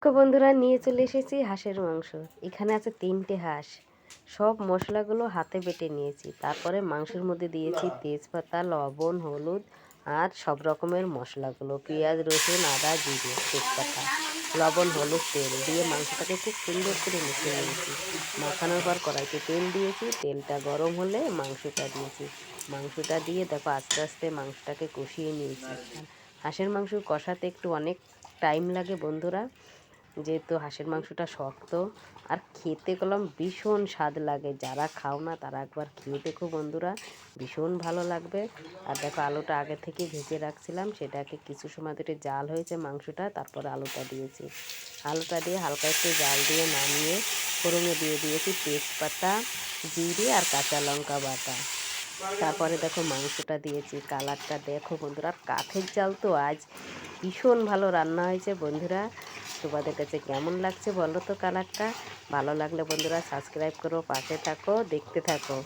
বন্ধুরা নিয়ে চলে এসেছি হাঁসের মাংস। এখানে আছে 3টে হাঁস। সব মশলাগুলো হাতে বেটে নিয়েছি। তারপরে মাংসের মধ্যে দিয়েছি তেজপাতা, লবণ, হলুদ আর সব রকমের মশলাগুলো, পেঁয়াজ, রসুন, আদা, জিরে, তেজপাতা, লবণ, হলুদ, তেল দিয়ে মাংসটাকে খুব সুন্দর করে মেখে নিয়েছি। মাখানোর পর কড়াইতে তেল দিয়েছি। তেলটা গরম হলে মাংসটা দিয়েছি। মাংসটা দিয়ে দেখো আস্তে আস্তে মাংসটাকে কষিয়ে নিয়েছি। আর হাঁসের মাংস কষাতে একটু অনেক টাইম লাগে বন্ধুরা, যেহেতু হাঁসের মাংসটা শক্ত। আর খেতে কলম ভীষণ স্বাদ লাগে। যারা খাও না তারা একবার খেয়ে দেখো বন্ধুরা, ভীষণ ভালো লাগবে। আর দেখো আলুটা আগে থেকে ভেজে রাখছিলাম, সেটাকে কিছু সময় ধরে জাল হয়েছে মাংসটা, তারপরে আলুটা দিয়েছি। আলুটা দিয়ে হালকা একটু জাল দিয়ে নামিয়ে ফোড়নে দিয়ে দিয়েছি তেজপাতা, জিরে আর কাঁচা লঙ্কা বাটা। তারপরে দেখো মাংসটা দিয়েছি। কালারটা দেখো বন্ধুরা, কাঠের জাল তো আজ ভীষণ ভালো রান্না হয়েছে বন্ধুরা। তোমাদের কাছে কেমন লাগছে বলো তো কালারটা? ভালো লাগলে বন্ধুরা সাবস্ক্রাইব করো, পাশে থাকো, দেখতে থাকো।